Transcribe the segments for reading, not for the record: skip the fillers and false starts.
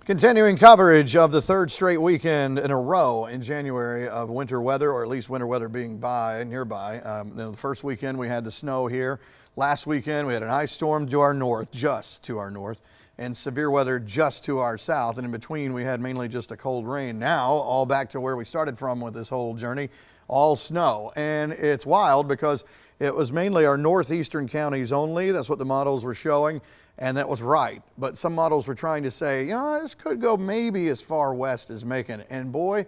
Continuing coverage of the third straight weekend in a row in January of winter weather, or at least winter weather being nearby. The first weekend we had the snow here. Last weekend we had an ice storm to our north, just to our north, and severe weather just to our south. And in between we had mainly just a cold rain. Now all back to where we started from with this whole journey, all snow. And it's wild because it was mainly our northeastern counties only. That's what the models were showing. And that was right. But some models were trying to say, you know, this could go maybe as far west as Macon. And boy,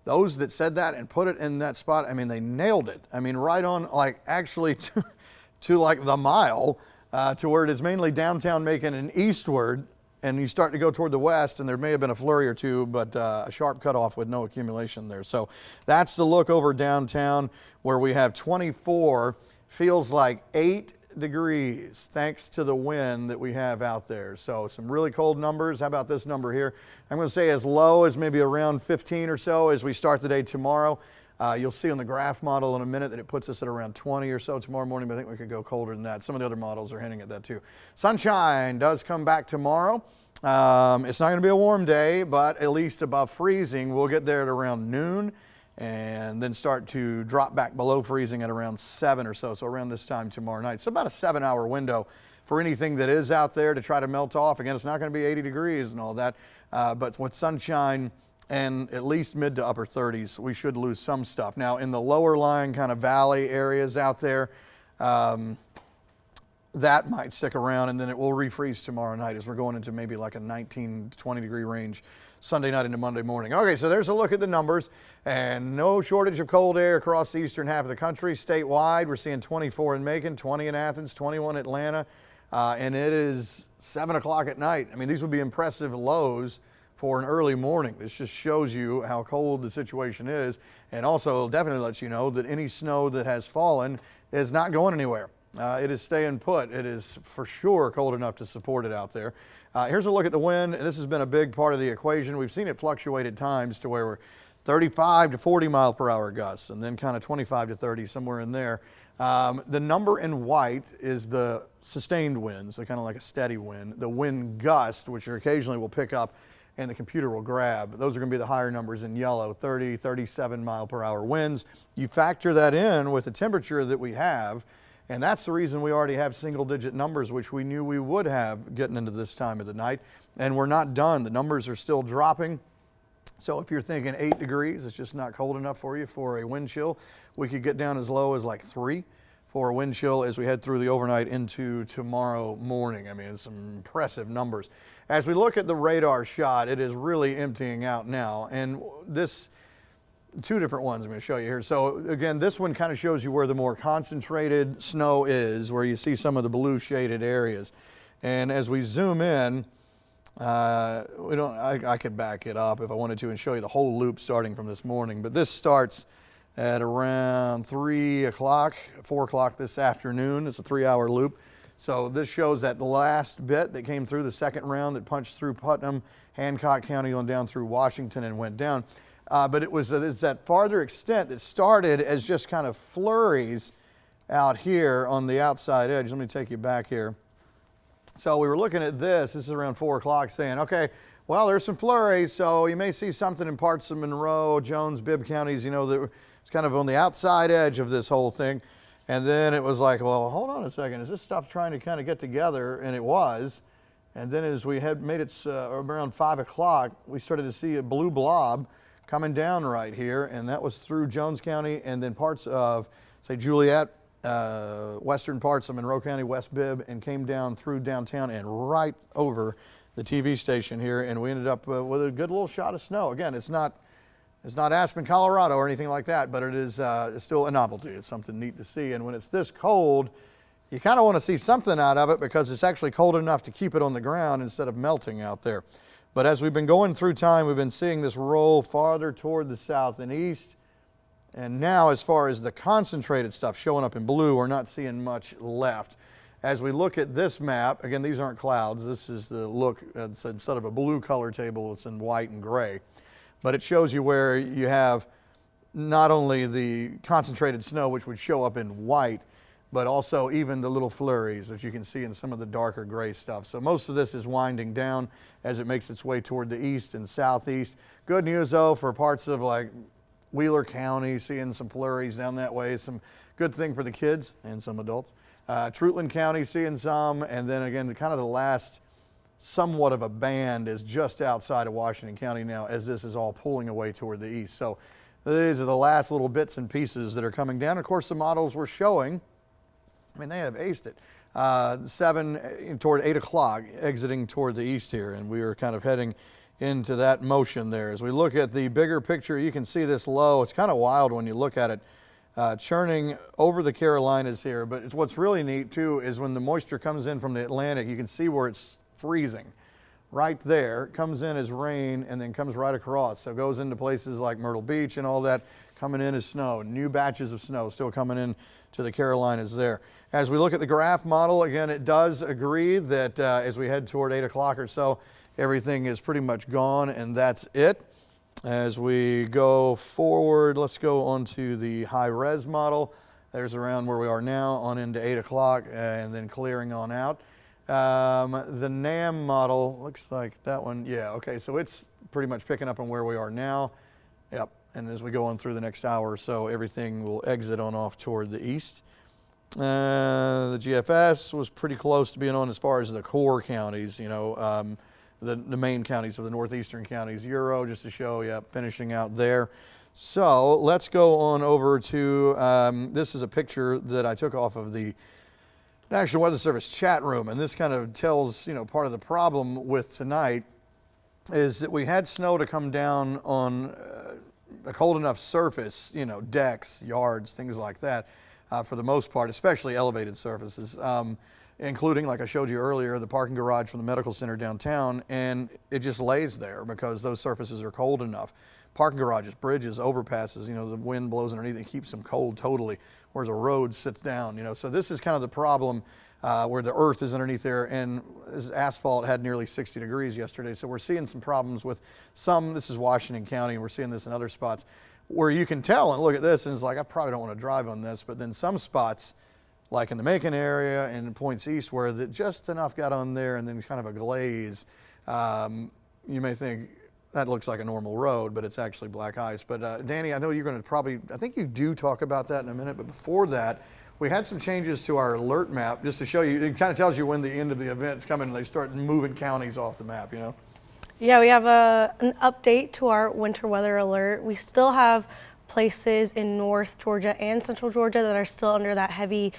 those that said that and put it in that spot, I mean, they nailed it. I mean, right on, like actually to like the mile, to where it is mainly downtown Macon and eastward. And you start to go toward the west, and there may have been a flurry or two, but a sharp cutoff with no accumulation there. So that's the look over downtown, where we have 24, feels like 8 degrees thanks to the wind that we have out there. So some really cold numbers. How about this number here? I'm going to say as low as maybe around 15 or so as we start the day tomorrow. You'll see on the graph model in a minute that it puts us at around 20 or so tomorrow morning, but I think we could go colder than that. Some of the other models are hinting at that too. Sunshine does come back tomorrow. It's not going to be a warm day, but at least above freezing. We'll get there at around noon, and then start to drop back below freezing at around 7 or so around this time tomorrow night. So about a 7-hour window for anything that is out there to try to melt off. Again, it's not going to be 80 degrees and all that, but with sunshine and at least mid to upper 30s, we should lose some stuff. Now, in the lower lying kind of valley areas out there, that might stick around, and then it will refreeze tomorrow night as we're going into maybe like a 19 to 20 degree range Sunday night into Monday morning. Okay, so there's a look at the numbers, and no shortage of cold air across the eastern half of the country. Statewide, we're seeing 24 in Macon, 20 in Athens, 21 in Atlanta, and it is 7 o'clock at night. I mean, these would be impressive lows for an early morning. This just shows you how cold the situation is, and also definitely lets you know that any snow that has fallen is not going anywhere. It is staying put. It is for sure cold enough to support it out there. Here's a look at the wind. This has been a big part of the equation. We've seen it fluctuate at times to where we're 35 to 40 mile per hour gusts, and then kind of 25 to 30, somewhere in there. The number in white is the sustained winds, so kind of like a steady wind. The wind gust, which occasionally will pick up and the computer will grab. Those are going to be the higher numbers in yellow, 30, 37 mile per hour winds. You factor that in with the temperature that we have, and that's the reason we already have single-digit numbers, which we knew we would have getting into this time of the night. And we're not done. The numbers are still dropping. So if you're thinking 8 degrees, it's just not cold enough for you for a wind chill. We could get down as low as like 3 for a wind chill as we head through the overnight into tomorrow morning. I mean, it's some impressive numbers. As we look at the radar shot, it is really emptying out now. And this, 2 different ones I'm going to show you here. So again, this one kind of shows you where the more concentrated snow is, where you see some of the blue shaded areas. And as we zoom in, I could back it up if I wanted to and show you the whole loop starting from this morning, but this starts at around 3 o'clock, 4 o'clock this afternoon. It's a 3-hour loop. So this shows that the last bit that came through the second round that punched through Putnam, Hancock County on down through Washington and went down. But it's that farther extent that started as just kind of flurries out here on the outside edge. Let me take you back here. So we were looking at this is around 4 o'clock, saying, okay, well, there's some flurries, so you may see something in parts of Monroe, Jones, Bibb counties, you know, that it's kind of on the outside edge of this whole thing. And then it was like, well, hold on a second, is this stuff trying to kind of get together? And it was. And then as we had made it around 5 o'clock, we started to see a blue blob coming down right here, and that was through Jones County and then parts of, say, Juliet, western parts of Monroe County, West Bibb, and came down through downtown and right over the TV station here, and we ended up with a good little shot of snow. Again, it's not Aspen, Colorado or anything like that, but it is it's still a novelty. It's something neat to see, and when it's this cold, you kind of want to see something out of it because it's actually cold enough to keep it on the ground instead of melting out there. But as we've been going through time, we've been seeing this roll farther toward the south and east. And now, as far as the concentrated stuff showing up in blue, we're not seeing much left. As we look at this map, again, these aren't clouds. This is the look, instead of a blue color table, it's in white and gray. But it shows you where you have not only the concentrated snow, which would show up in white, but also even the little flurries that you can see in some of the darker gray stuff. So most of this is winding down as it makes its way toward the east and southeast. Good news though for parts of like Wheeler County, seeing some flurries down that way. Some good thing for the kids and some adults. Treutlen County seeing some, and then again, kind of the last somewhat of a band is just outside of Washington County now as this is all pulling away toward the east. So these are the last little bits and pieces that are coming down. Of course, the models were showing, I mean, they have aced it. 7 toward 8 o'clock exiting toward the east here, and we are kind of heading into that motion there. As we look at the bigger picture, you can see this low. It's kind of wild when you look at it. Churning over the Carolinas here, but what's really neat too is when the moisture comes in from the Atlantic, you can see where it's freezing. Right there, comes in as rain and then comes right across. So it goes into places like Myrtle Beach and all that, coming in as snow. New batches of snow still coming in to the Carolinas there. As we look at the graph model, again, it does agree that as we head toward 8 o'clock or so, everything is pretty much gone and that's it. As we go forward, let's go on to the high res model. There's around where we are now on into 8 o'clock and then clearing on out. The NAM model looks like that one. Yeah, okay, so it's pretty much picking up on where we are now. Yep, and as we go on through the next hour or so, everything will exit on off toward the east. The GFS was pretty close to being on as far as the core counties, you know, the main counties of the northeastern counties. Euro, just to show, yep, finishing out there. So let's go on over to, this is a picture that I took off of the National Weather Service chat room, and this kind of tells, you know, part of the problem with tonight is that we had snow to come down on a cold enough surface, you know, decks, yards, things like that, for the most part, especially elevated surfaces, including, like I showed you earlier, the parking garage from the medical center downtown, and it just lays there because those surfaces are cold enough. Parking garages, bridges, overpasses, you know, the wind blows underneath and keeps them cold totally, whereas a road sits down, you know. So this is kind of the problem where the earth is underneath there, and this asphalt had nearly 60 degrees yesterday. So we're seeing some problems with some, this is Washington County, and we're seeing this in other spots, where you can tell and look at this and it's like, I probably don't want to drive on this, but then some spots, like in the Macon area and points east where just enough got on there and then kind of a glaze, you may think, that looks like a normal road, but it's actually black ice. But Danny, I know you're going to I think you do talk about that in a minute, but before that, we had some changes to our alert map just to show you, it kind of tells you when the end of the event's coming and they start moving counties off the map, you know? Yeah, we have an update to our winter weather alert. We still have places in North Georgia and Central Georgia that are still under that heavy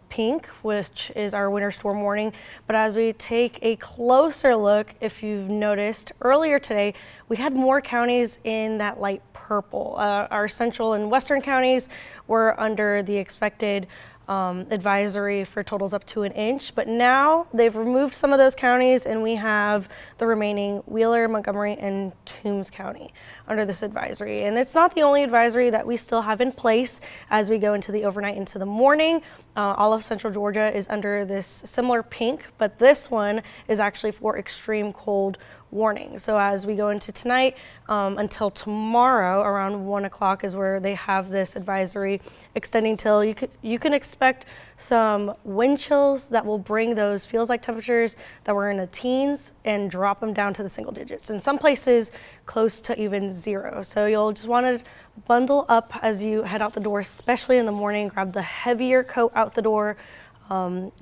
pink, which is our winter storm warning. But as we take a closer look, if you've noticed earlier today, we had more counties in that light purple. Our central and western counties were under the expected advisory for totals up to 1 inch, but now they've removed some of those counties and we have the remaining Wheeler, Montgomery, and Toombs County under this advisory. And it's not the only advisory that we still have in place as we go into the overnight into the morning. All of Central Georgia is under this similar pink, but this one is actually for extreme cold warning. So as we go into tonight until tomorrow around 1 o'clock is where they have this advisory extending till you can expect some wind chills that will bring those feels like temperatures that were in the teens and drop them down to the single digits. In some places close to even 0. So you'll just want to bundle up as you head out the door, especially in the morning. Grab the heavier coat out the door,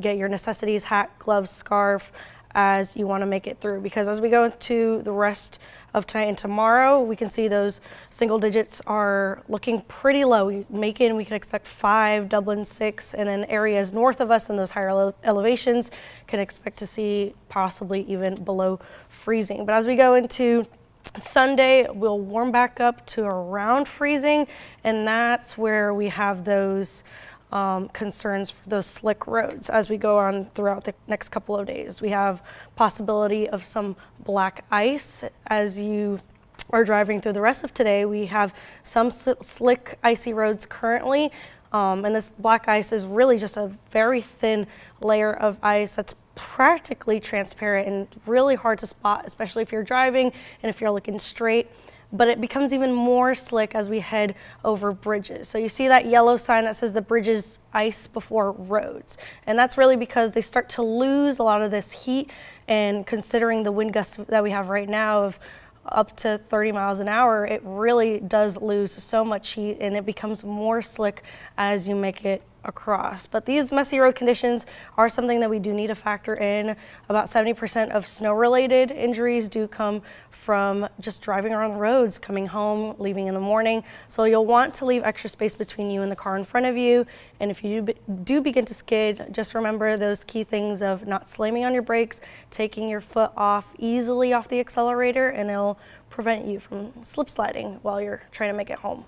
get your necessities, hat, gloves, scarf, as you want to make it through, because as we go into the rest of tonight and tomorrow, we can see those single digits are looking pretty low. Macon, we can expect 5, Dublin 6, and then areas north of us in those higher elevations can expect to see possibly even below freezing. But as we go into Sunday, we'll warm back up to around freezing, and that's where we have those concerns for those slick roads as we go on throughout the next couple of days. We have possibility of some black ice as you are driving through the rest of today. We have some slick icy roads currently, and this black ice is really just a very thin layer of ice that's practically transparent and really hard to spot, especially if you're driving and if you're looking straight. but it becomes even more slick as we head over bridges. So you see that yellow sign that says the bridges ice before roads. And that's really because they start to lose a lot of this heat, and considering the wind gusts that we have right now of up to 30 miles an hour, it really does lose so much heat and it becomes more slick as you make it across. But these messy road conditions are something that we do need to factor in. About 70% of snow-related injuries do come from just driving around the roads, coming home, leaving in the morning. So you'll want to leave extra space between you and the car in front of you. And if you do begin to skid, just remember those key things of not slamming on your brakes, taking your foot off easily off the accelerator, and it'll prevent you from slip sliding while you're trying to make it home.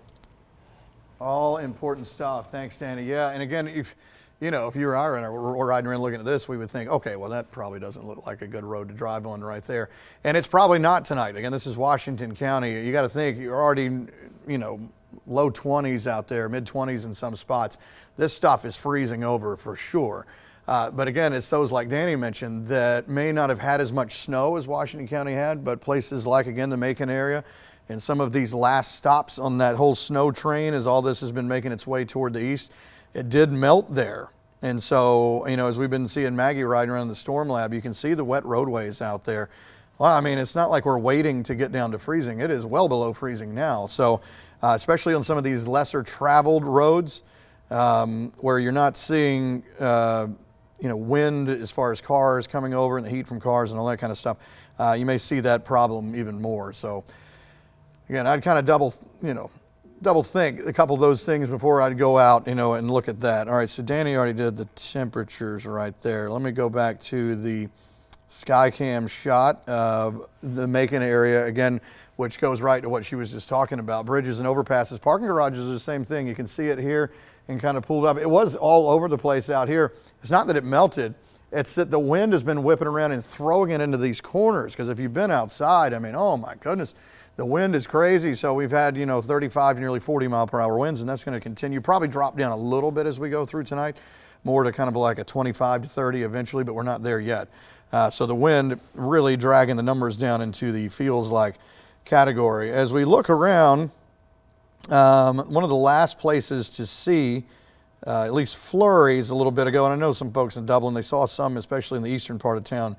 All important stuff. Thanks, Danny. Yeah, and again, if you were riding around looking at this, we would think, okay, well, that probably doesn't look like a good road to drive on right there. And it's probably not tonight. Again, this is Washington County. You got to think you're already, low 20s out there, mid 20s in some spots. This stuff is freezing over for sure. But again, it's those like Danny mentioned that may not have had as much snow as Washington County had, but places like, again, the Macon area, and some of these last stops on that whole snow train as all this has been making its way toward the east, it did melt there. And so, as we've been seeing Maggie riding around the Storm Lab, you can see the wet roadways out there. Well, I mean, it's not like we're waiting to get down to freezing. It is well below freezing now. So, especially on some of these lesser traveled roads where you're not seeing, wind as far as cars coming over and the heat from cars and all that kind of stuff, you may see that problem even more. So, again, I'd kind of double think a couple of those things before I'd go out, and look at that. All right, so Danny already did the temperatures right there. Let me go back to the Skycam shot of the Macon area again, which goes right to what she was just talking about. Bridges and overpasses. Parking garages are the same thing. You can see it here and kind of pulled up. It was all over the place out here. It's not that it melted. It's that the wind has been whipping around and throwing it into these corners. Because if you've been outside, I mean, oh my goodness. The wind is crazy, so we've had, 35, nearly 40 mile per hour winds, and that's going to continue. Probably drop down a little bit as we go through tonight, more to kind of like a 25 to 30 eventually, but we're not there yet. So the wind really dragging the numbers down into the feels like category. As we look around, one of the last places to see at least flurries a little bit ago, and I know some folks in Dublin, they saw some, especially in the eastern part of town,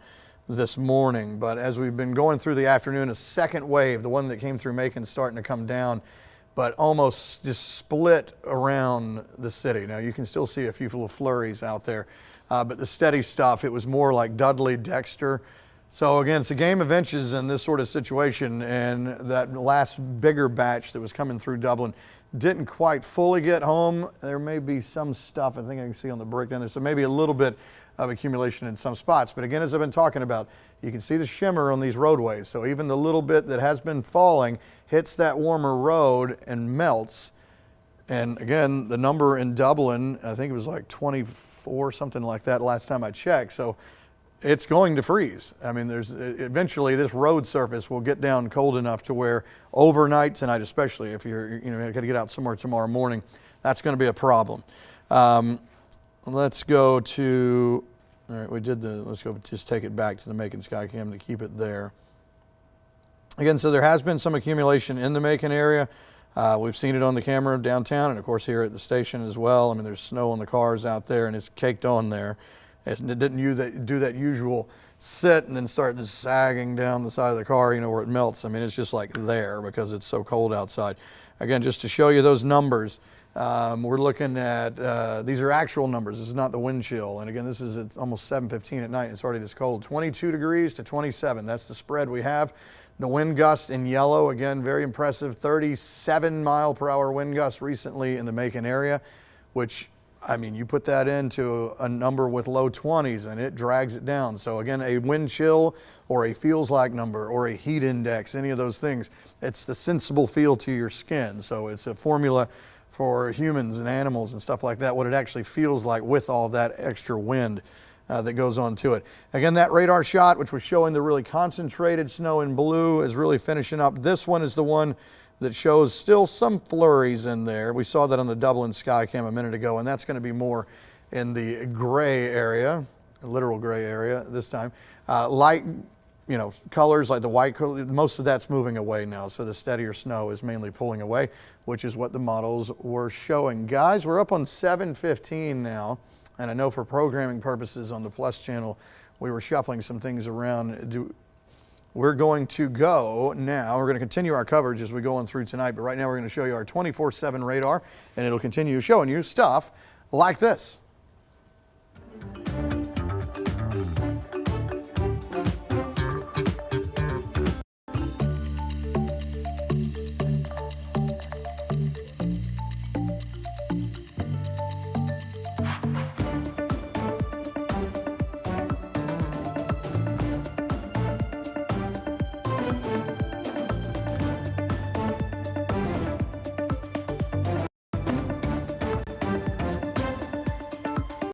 this morning. But as we've been going through the afternoon, a second wave, the one that came through Macon, starting to come down, but almost just split around the city. Now you can still see a few little flurries out there, but the steady stuff, it was more like Dudley, Dexter. So again, it's a game of inches in this sort of situation, and that last bigger batch that was coming through Dublin didn't quite fully get home. There may be some stuff I think I can see on the breakdown there, so maybe a little bit of accumulation in some spots. But again, as I've been talking about, you can see the shimmer on these roadways. So even the little bit that has been falling hits that warmer road and melts. And again, the number in Dublin, I think it was like 24, something like that last time I checked. So it's going to freeze. I mean, eventually this road surface will get down cold enough to where overnight tonight, especially if you're going to get out somewhere tomorrow morning, that's going to be a problem. Let's go to, all right, let's go just take it back to the Macon Skycam to keep it there. Again, so there has been some accumulation in the Macon area. We've seen it on the camera downtown and of course here at the station as well. I mean, there's snow on the cars out there and it's caked on there. It didn't do that usual sit and then start just sagging down the side of the car, where it melts. I mean, it's just like there because it's so cold outside. Again, just to show you those numbers, we're looking at, these are actual numbers. This is not the wind chill. And again, it's almost 7:15 at night. It's already this cold. 22 degrees to 27. That's the spread we have. The wind gust in yellow, again, very impressive. 37 mile per hour wind gust recently in the Macon area, which, I mean, you put that into a number with low 20s and it drags it down. So again, a wind chill or a feels like number or a heat index, any of those things, it's the sensible feel to your skin. So it's a formula for humans and animals and stuff like that, what it actually feels like with all that extra wind that goes on to it. Again, that radar shot, which was showing the really concentrated snow in blue, is really finishing up. This one is the one that shows still some flurries in there. We saw that on the Dublin Skycam a minute ago, and that's going to be more in the gray area, literal gray area this time. Light colors like the white color, most of that's moving away now. So the steadier snow is mainly pulling away, which is what the models were showing. Guys, we're up on 7:15 now. And I know for programming purposes on the Plus channel, we were shuffling some things around. We're going to go now. We're going to continue our coverage as we go on through tonight. But right now we're going to show you our 24/7 radar, and it'll continue showing you stuff like this.